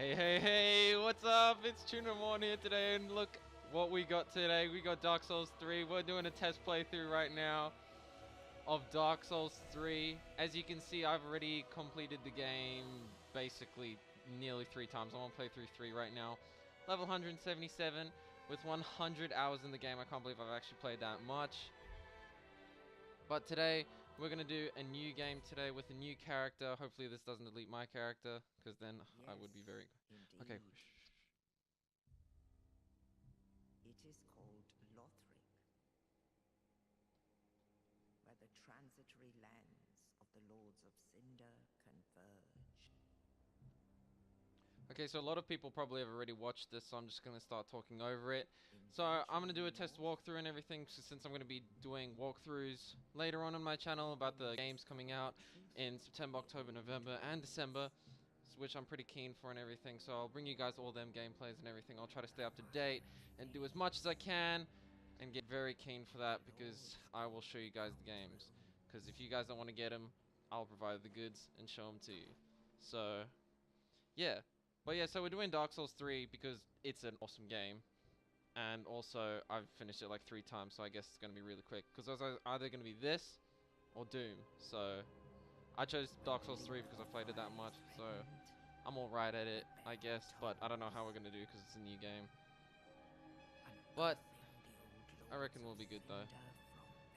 Hey, what's up? It's Tunamon here today, and look what we got today. We got Dark Souls 3. We're doing a test playthrough right now of Dark Souls 3. As you can see, I've already completed the game basically nearly 3 times. I'm on playthrough 3 right now. Level 177 with 100 hours in the game. I can't believe I've actually played that much. But today, we're going to do a new game today with a new character. Hopefully this doesn't delete my character, because then I would be very... Okay. It is called Lothric, where the transitory lands of the Lords of Cinder converge. Okay, so a lot of people probably have already watched this, so I'm just going to start talking over it. So I'm going to do a test walkthrough and everything, since I'm going to be doing walkthroughs later on my channel about the games coming out in September, October, November, and December, which I'm pretty keen for and everything. So I'll bring you guys all them gameplays and everything. I'll try to stay up to date and do as much as I can and get very keen for that, because I will show you guys the games. Because if you guys don't want to get them, I'll provide the goods and show them to you. So, yeah. But yeah, so we're doing Dark Souls 3 because it's an awesome game. And also, I've finished it like 3 times, so I guess it's going to be really quick. Because it was either going to be this or Doom. So, I chose Dark Souls 3 because I played it that much. So, I'm alright at it, I guess. But I don't know how we're going to do because it's a new game. But, I reckon we'll be good though.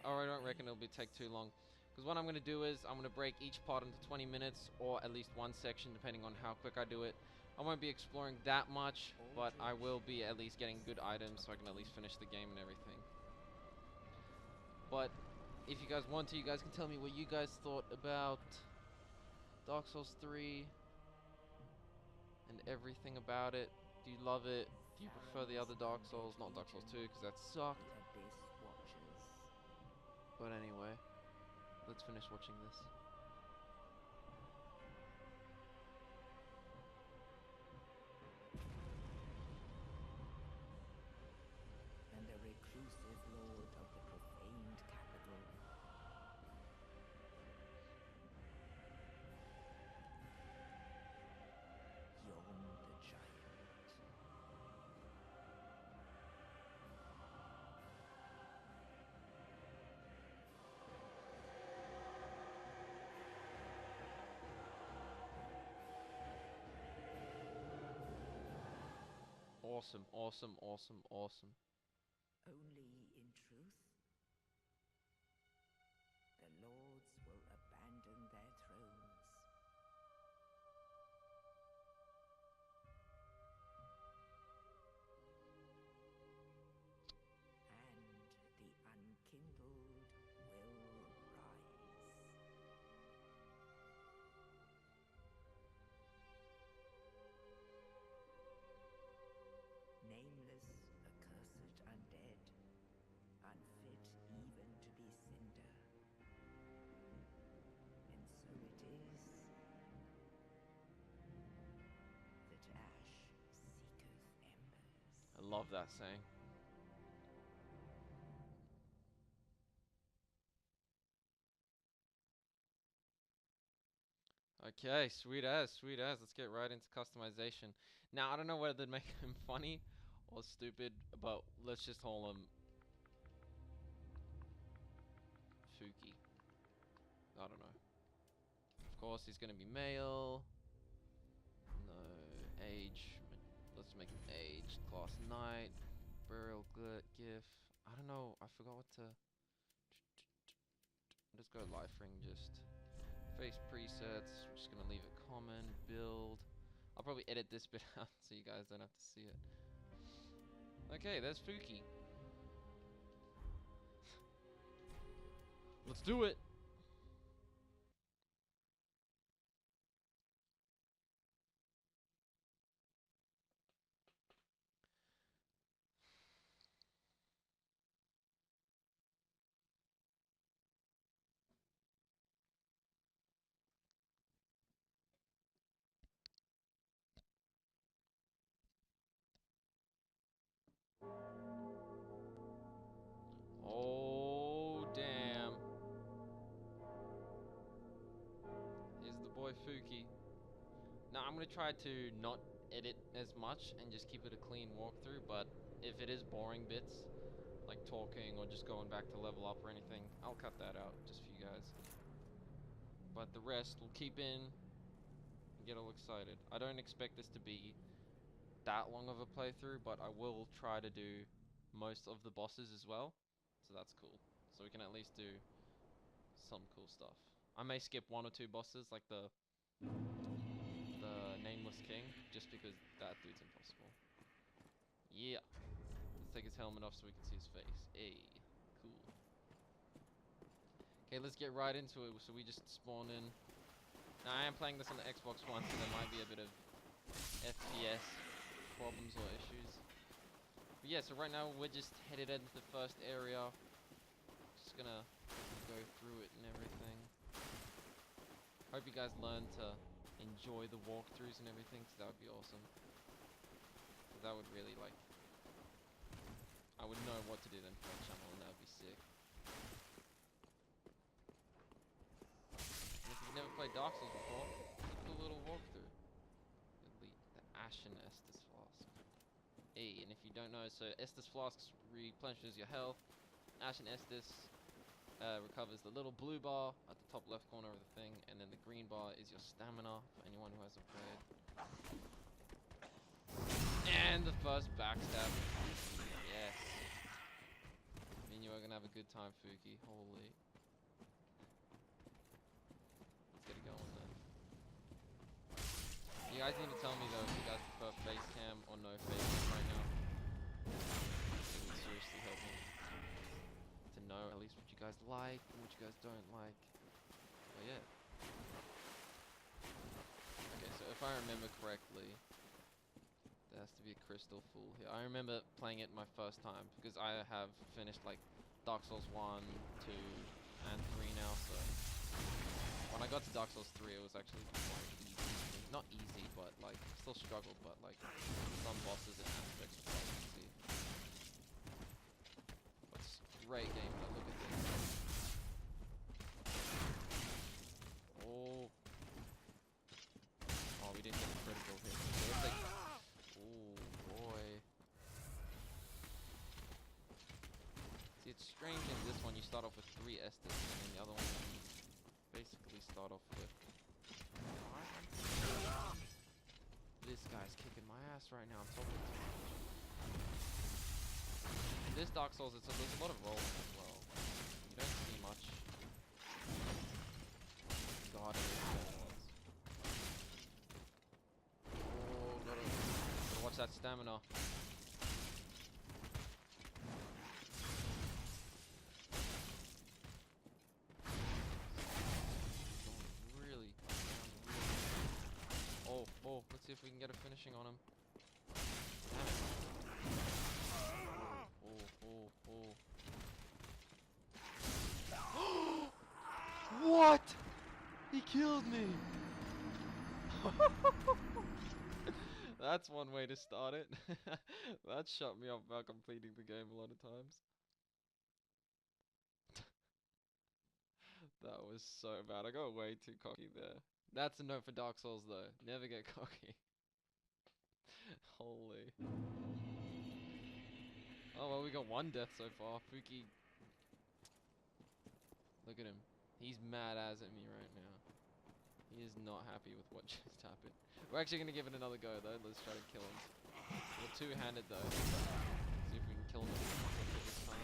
Or I don't reckon it'll take too long. Because what I'm going to do is, I'm going to break each part into 20 minutes, or at least one section, depending on how quick I do it. I won't be exploring that much, but I will be at least getting good items, so I can at least finish the game and everything. But, if you guys want to, you guys can tell me what you guys thought about Dark Souls 3, and everything about it. Do you love it? Do you prefer the other Dark Souls? Not Dark Souls 2, because that sucked. But anyway, let's finish watching this. And the reclusive lord of the profaned capital. Yon the giant. Awesome, awesome, awesome, awesome. Only in truth, the lords will abandon their thrones. And the unkindled will rise. Nameless, accursed undead, unfit even to be cinder. And so it is that ash seeketh embers. I love that saying. Okay, sweet as, sweet as. Let's get right into customization. Now, I don't know whether to make him funny or stupid, but let's just call him Fuki. I don't know. Of course, he's gonna be male. No, age. Let's make him aged. Class knight. Burial gift. I don't know. I forgot what to... Let's go life ring just. Face presets. I'm just gonna leave it common. Build. I'll probably edit this bit out so you guys don't have to see it. Okay, there's Fuki. Let's do it! Oh, damn. Here's the boy Fuki. Now, I'm gonna try to not edit as much and just keep it a clean walkthrough, but if it is boring bits, like talking or just going back to level up or anything, I'll cut that out just for you guys. But the rest we'll keep in and get all excited. I don't expect this to be that long of a playthrough, but I will try to do most of the bosses as well, so that's cool. So we can at least do some cool stuff. I may skip 1 or 2 bosses, like the Nameless King, just because that dude's impossible. Yeah. Let's take his helmet off so we can see his face. Hey, cool. Okay, let's get right into it. So we just spawn in. Now I am playing this on the Xbox One, so there might be a bit of FPS problems or issues. But yeah, so right now we're just headed into the first area. Just gonna go through it and everything. Hope you guys learn to enjoy the walkthroughs and everything, so that would be awesome. So that would really, like, I would know what to do then for my channel, and that would be sick. And if you've never played Dark Souls before, do a little walkthrough. Elite, the Ashen Estus Flask. Hey, and if you don't know, so Estus Flask replenishes your health. Ashen Estus recovers the little blue bar at the top left corner of the thing, and then the green bar is your stamina for anyone who hasn't played. And the first backstab. Yes. I mean, you are gonna have a good time, Fuki. Holy. Let's get it going then. You guys need to tell me though if you guys prefer face cam or no face cam right now. It would seriously help me to know at least what you guys like and what you guys don't like. But yeah. Okay, so if I remember correctly, there has to be a crystal full here. I remember playing it my first time because I have finished like Dark Souls 1, 2, and 3 now, so when I got to Dark Souls 3 it was actually quite easy. Not easy, but like still struggled, but like some bosses and aspects were quite easy. But it's a great game, but look at this. Oh. Oh, we didn't get the critical hit. So let's take... Oh boy. See, it's strange in this one you start off with 3 Estus, and in the other one you basically start off with... This guy's kicking my ass right now, I'm talking too much. In this Dark Souls, there's a lot of rolling as well. You don't see much. God, oh, gotta watch that stamina. Really. Oh, let's see if we can get a finishing on him. Oh. What? He killed me! That's one way to start it. That shut me up about completing the game a lot of times. That was so bad. I got way too cocky there. That's a note for Dark Souls though. Never get cocky. Holy. Oh well, we got 1 death so far. Fuki. Look at him. He's mad as at me right now. He is not happy with what just happened. We're actually gonna give it another go though. Let's try to kill him. We're two-handed though. See if we can kill him this time.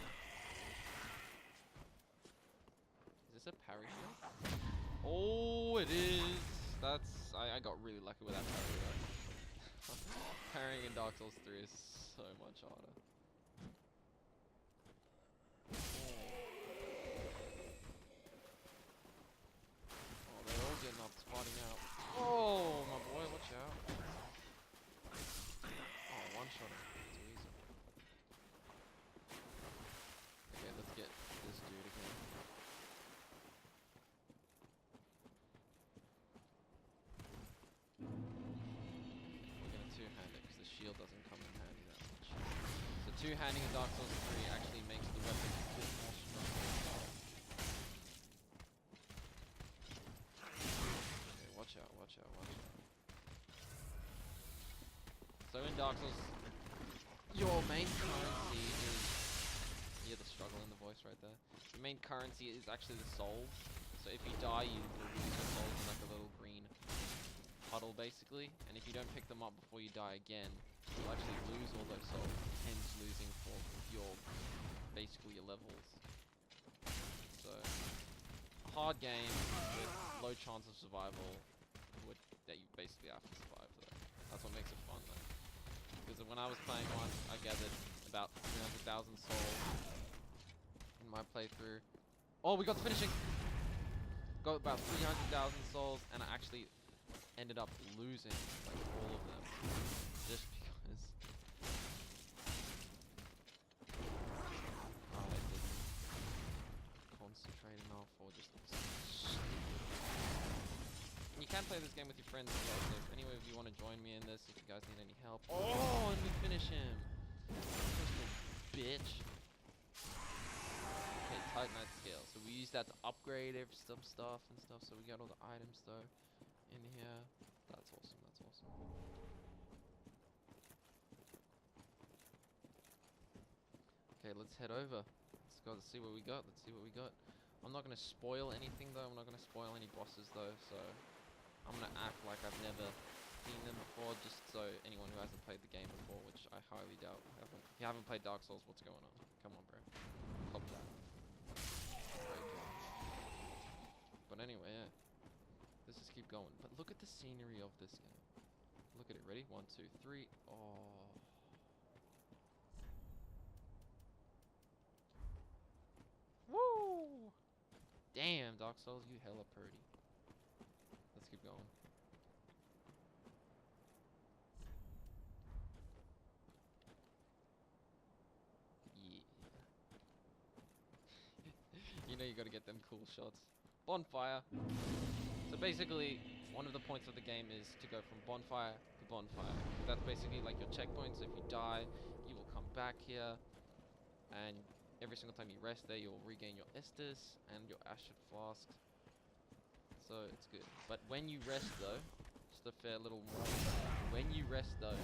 Is this a parry shield? Oh, it is. That's... I got really lucky with that parry though. Parrying in Dark Souls 3 is so much harder. Oh, they're all getting up, spotting out. Oh, my boy, watch out. Oh, one shot him. Too easy. Okay, let's get this dude again. We're gonna two-hand it because the shield doesn't come in handy that much. So two-handing in Dark Souls 3 actually makes the weapon a bit more strong. Okay, watch out, watch out, watch out. So in Dark Souls, your main currency is... You hear the struggle in the voice right there. The main currency is actually the souls. So if you die, you will lose your souls in like a little green puddle basically. And if you don't pick them up before you die again, you'll actually lose all those souls, hence losing for your, basically your levels. So, a hard game with low chance of survival that you basically have to survive though. That's what makes it fun though. Because when I was playing once, I gathered about 300,000 souls in my playthrough. Oh, we got the finishing! Got about 300,000 souls, and I actually ended up losing like all of them. Just because I didn't concentrate enough or just you can play this game with your friends as well, so if any of you want to join me in this, if you guys need any help. Oh, and we finish him! Just a bitch. Okay, Titanite scale. So we use that to upgrade some stuff and stuff, so we got all the items though in here. That's awesome, that's awesome. Okay, let's head over. Let's go to see what we got. Let's see what we got. I'm not going to spoil anything though. I'm not going to spoil any bosses though, so I'm going to act like I've never seen them before, just so anyone who hasn't played the game before, which I highly doubt. If you haven't played Dark Souls, what's going on? Come on, bro. Cop that. But anyway, yeah. Let's just keep going. But look at the scenery of this game. Look at it. Ready? 1, 2, 3. Oh. Woo! Damn, Dark Souls, you hella pretty. Let's keep going. Yeah. You know you gotta get them cool shots. Bonfire. So basically, one of the points of the game is to go from bonfire to bonfire. That's basically like your checkpoint, so if you die, you will come back here, and every single time you rest there, you'll regain your Estus and your Acid Flask. So it's good. But when you rest though, just a fair little warning, when you rest though,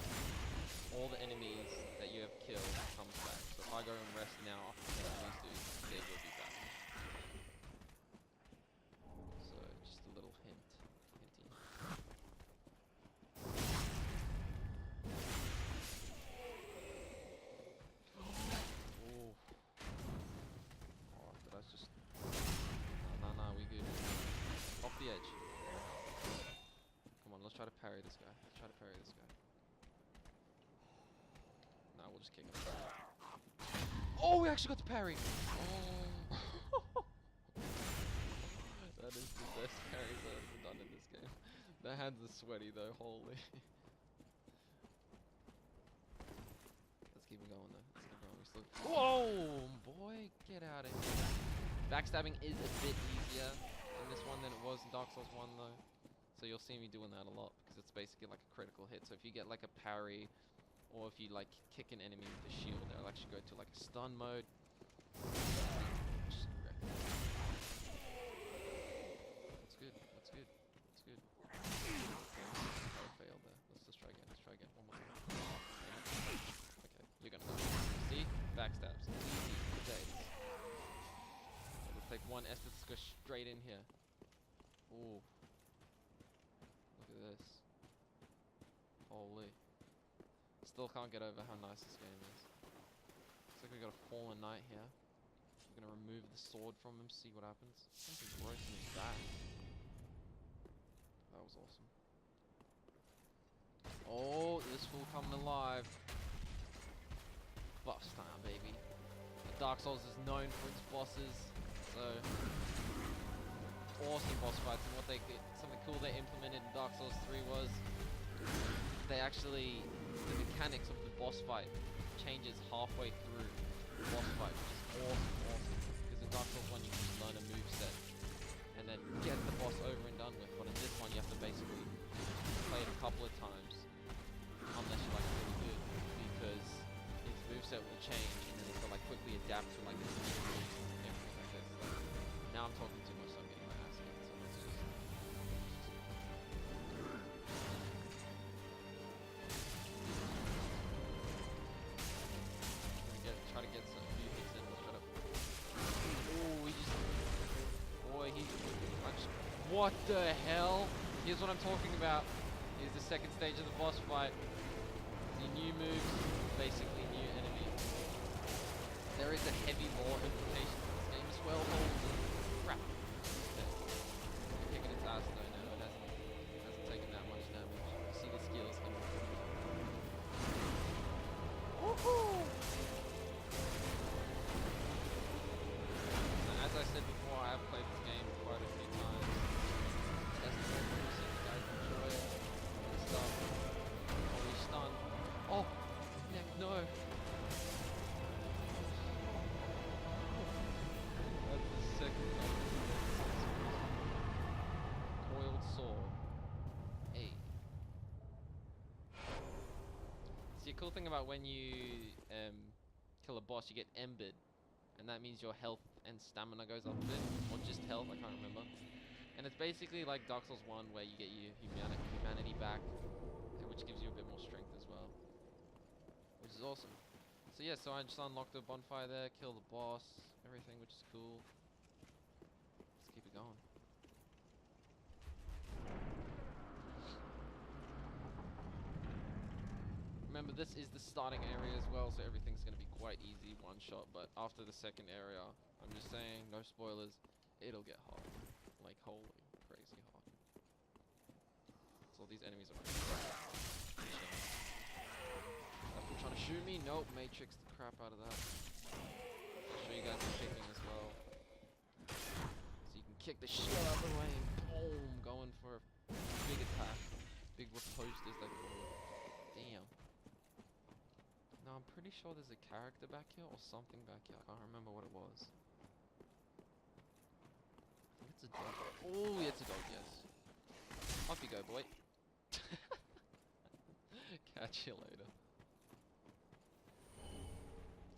all the enemies that you have killed comes back. So if I go and rest now after the enemies do, they will be back. So just a little hint. Hinty. Oh. Oh, did I just... Nah, we good. Off the edge. Come on, let's try to parry this guy. Let's try to parry this guy. Nah, we'll just kick him. Oh, we actually got the parry! Oh. That is the best parries I've ever done in this game. The hands are sweaty though, holy. Let's keep it going though. Let's keep going. We still... Whoa, boy, get out of here. Backstabbing is a bit easier in this one than it was in Dark Souls 1 though. So you'll see me doing that a lot because it's basically like a critical hit. So if you get like a parry, or if you like kick an enemy with a shield, they'll actually go to like a stun mode. Just wreck it. That's good. That's good. That's good. I failed there. Let's just try again. Let's try again. One more time. Okay, you're gonna die. See? Backstabs. Easy. Days. Let's take one Estus. Let's go straight in here. Ooh. Look at this. Holy. Still can't get over how nice this game is. Looks like we got a Fallen Knight here. We're gonna remove the sword from him, see what happens. Something gross in his back. That was awesome. Oh, this fool coming alive. Boss time, baby. Dark Souls is known for its bosses, so awesome boss fights. And what something cool they implemented in Dark Souls 3 was they actually, the mechanics of the boss fight changes halfway through the boss fight, which is awesome. Because in Dark Souls 1 you can just learn a moveset and then get the boss over and done with, but in this one you have to basically play it a couple of times, unless you're like really good, because his moveset will change and then it's got to like quickly adapt to like the new moves and everything like this. Like, now I'm talking too much, so I'm getting my ass kicked, so let's just... What the hell? Here's what I'm talking about. Here's the second stage of the boss fight. The new moves, basically new enemy. There is a heavy lore implication to this game as well. Holy crap. Okay. Kicking its ass though now. It hasn't taken that much damage. You see the skills coming through. Woohoo! As I said before, I have played this game quite a few times. That's the one you guys enjoy it. And stuff. Oh, we stun. Oh! Neck, no! That's the second time. Coiled sword. Hey. See, a cool thing about when you kill a boss, you get embered. And that means your health and stamina goes up a bit, or just health, I can't remember. And it's basically like Dark Souls 1 where you get your humanity back, which gives you a bit more strength as well, which is awesome. So yeah, so I just unlocked a bonfire there, killed the boss, everything, which is cool. Let's keep it going. Remember, this is the starting area as well, so everything's going to be quite easy, one shot, but after the second area, I'm just saying, no spoilers, it'll get hot. Like, holy, crazy hot. So these enemies are pretty chilling. Trying to shoot me? Nope, Matrix the crap out of that. I'll show you guys the kicking as well. So you can kick the shit out of the way and boom, going for a big attack. Big riposte as they call it. Damn. No, I'm pretty sure there's a character back here or something back here. I can't remember what it was. I think it's a dog. Oh, yeah, it's a dog, yes. Off you go, boy. Catch you later.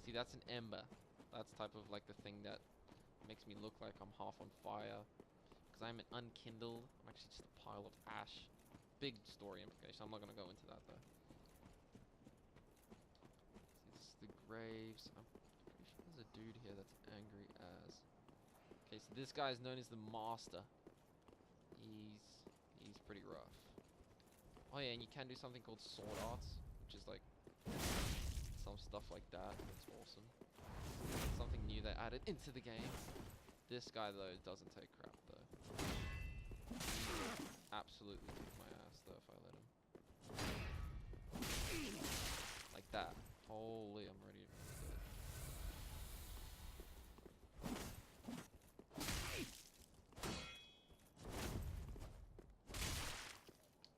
See, that's an ember. That's type of like the thing that makes me look like I'm half on fire. Because I'm an unkindled. I'm actually just a pile of ash. Big story implication. I'm not going to go into that though. The graves. I'm pretty sure there's a dude here that's angry as. Okay, so this guy is known as the Master. He's pretty rough. Oh yeah, and you can do something called sword arts, which is like some stuff like that. That's awesome. Something new they added into the game. This guy though doesn't take crap though. Absolutely kick my ass though if I let him. Like that. Holy, I'm ready to do it.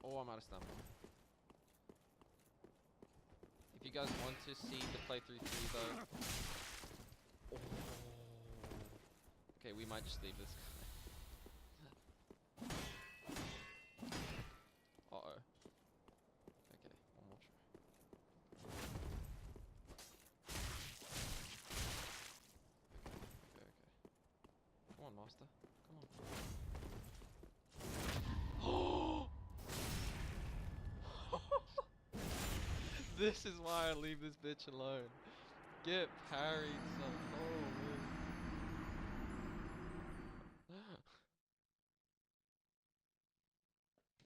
Oh, I'm out of stamina. If you guys want to see the playthrough 3 though... Oh. Okay, we might just leave this guy. Uh-oh. Okay, one more try. Come on, Master. Come on. This is why I leave this bitch alone. Get parried, son. Holy.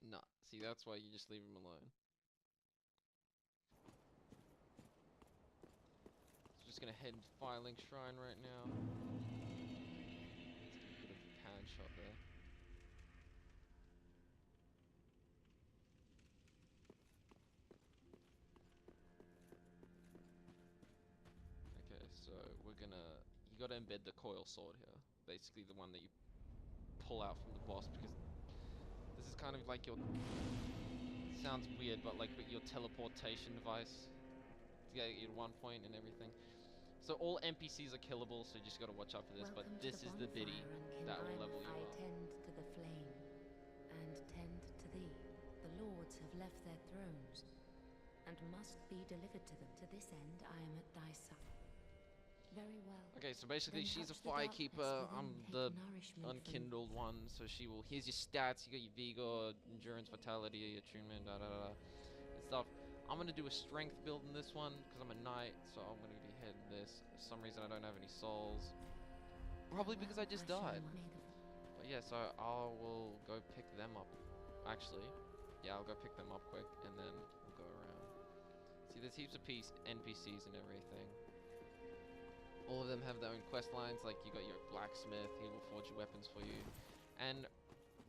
Nah, see, that's why you just leave him alone. So just gonna head into Firelink Shrine right now. Bit of a pan shot there. Okay, so we're gonna... You gotta embed the coil sword here. Basically the one that you pull out from the boss, because this is kind of like your... Sounds weird, but like your teleportation device to get you to one point and everything. So all NPCs are killable, so you just gotta watch out for this. But this is the biddy that will level you up. I tend to the flame, and tend to thee. The lords have left their thrones, and must be delivered to them. To this end, I am at thy side. Very well. Okay, so basically Then she's a touch the firekeeper. darkness I'm within, the take nourishment from unkindled one, so she will... Here's your stats. You got your vigor, endurance, vitality, attunement, and stuff. I'm gonna do a strength build in this one because I'm a knight, so I'm gonna be hitting this. For some reason I don't have any souls. Probably because I just died. But But yeah, so I will go pick them up. Actually, yeah, I'll go pick them up quick, and then we'll go around. See, there's heaps of NPCs and everything. All of them have their own quest lines, like you got your blacksmith, he will forge weapons for you. And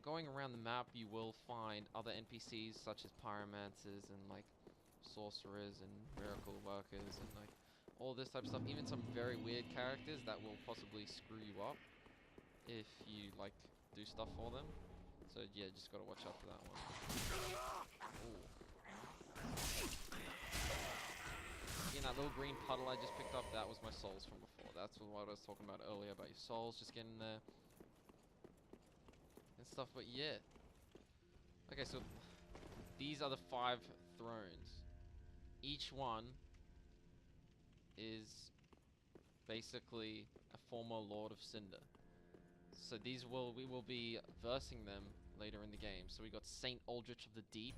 going around the map, you will find other NPCs such as pyromancers and like sorcerers and miracle workers and like all this type of stuff. Even some very weird characters that will possibly screw you up if you like do stuff for them. So yeah, just gotta watch out for that one. Ooh. In that little green puddle I just picked up, that was my souls from before. That's what I was talking about earlier about your souls just getting there and stuff. But yeah, okay, so these are the 5 thrones. Each one is basically a former Lord of Cinder. So we will be versing them later in the game. So we got Saint Aldrich of the Deep.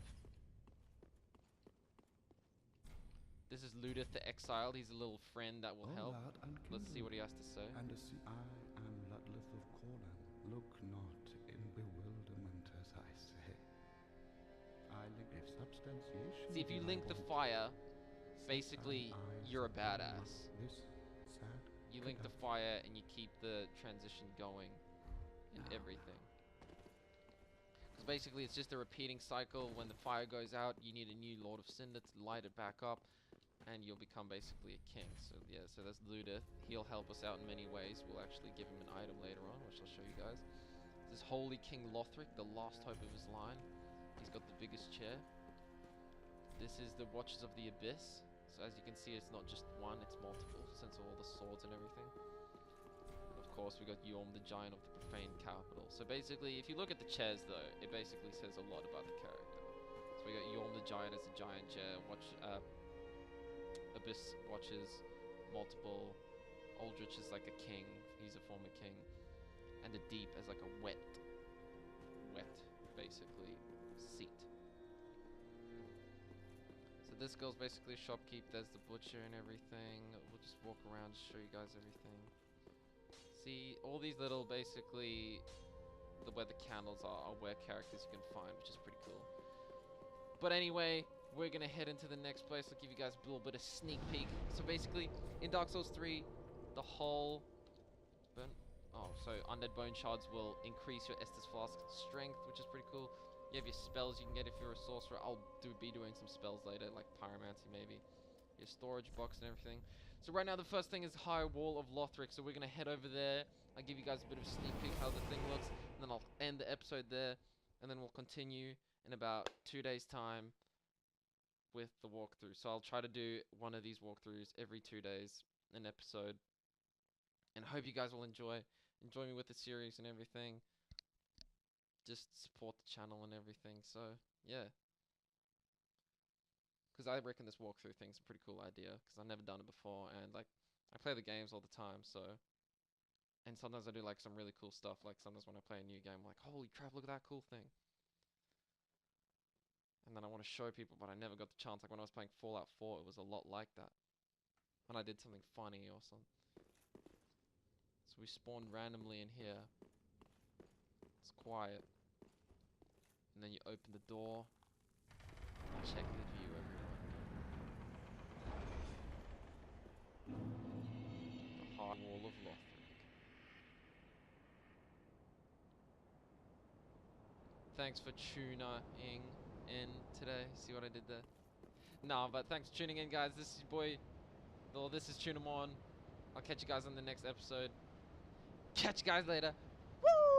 This is Ludith the Exiled. He's a little friend that will help. Let's see what he has to say. And I am Ludleth of Corlan. Look not in bewilderment as I say. I link a substantiation. See, if you link the fire, basically you're a badass. This sad. You link the fire and you keep the transition going and everything. Because basically it's just a repeating cycle. When the fire goes out, you need a new Lord of Cinder to light it back up, and you'll become basically a king. So yeah, so that's Ludith. He'll help us out in many ways. We'll actually give him an item later on, which I'll show you guys. This is Holy King Lothric, the last hope of his line. He's got the biggest chair. This is the Watchers of the Abyss. So as you can see, it's not just one, it's multiple, since all the swords and everything. And of course, we got Yhorm the Giant of the Profane Capital. So basically, if you look at the chairs though, it basically says a lot about the character. So we got Yhorm the Giant as a giant chair, Abyss Watchers, multiple. Aldrich is like a king, he's a former king. And the Deep as like a wet, basically, seat. So this girl's basically shopkeep, there's the butcher and everything. We'll just walk around, show you guys everything. See, all these little, basically, where the candles are where characters you can find, which is pretty cool. But anyway, we're gonna head into the next place. I'll give you guys a little bit of sneak peek. So basically, in Dark Souls 3, the whole Undead Bone Shards will increase your Estus Flask strength, which is pretty cool. You have your spells you can get if you're a sorcerer. I'll be doing some spells later, like Pyromancy maybe. Your storage box and everything. So right now the first thing is High Wall of Lothric. So we're gonna head over there. I'll give you guys a bit of a sneak peek how the thing looks, and then I'll end the episode there, and then we'll continue in about 2 days' time with the walkthrough. So I'll try to do one of these walkthroughs every 2 days, an episode. And I hope you guys will enjoy me with the series and everything. Just support the channel and everything. So yeah, because I reckon this walkthrough thing's a pretty cool idea, because I've never done it before, and like I play the games all the time, so, and sometimes I do like some really cool stuff. Like sometimes when I play a new game, I'm like, holy crap, look at that cool thing. And then I want to show people, but I never got the chance. Like when I was playing Fallout 4, it was a lot like that. When I did something funny or something. So we spawned randomly in here. It's quiet. And then you open the door. Check the view, everyone. The High Wall of Lothric. Thanks for tuning in today. See what I did there? No, but thanks for tuning in, guys. This is your boy. Well, this is Tunamon. I'll catch you guys on the next episode. Catch you guys later. Woo!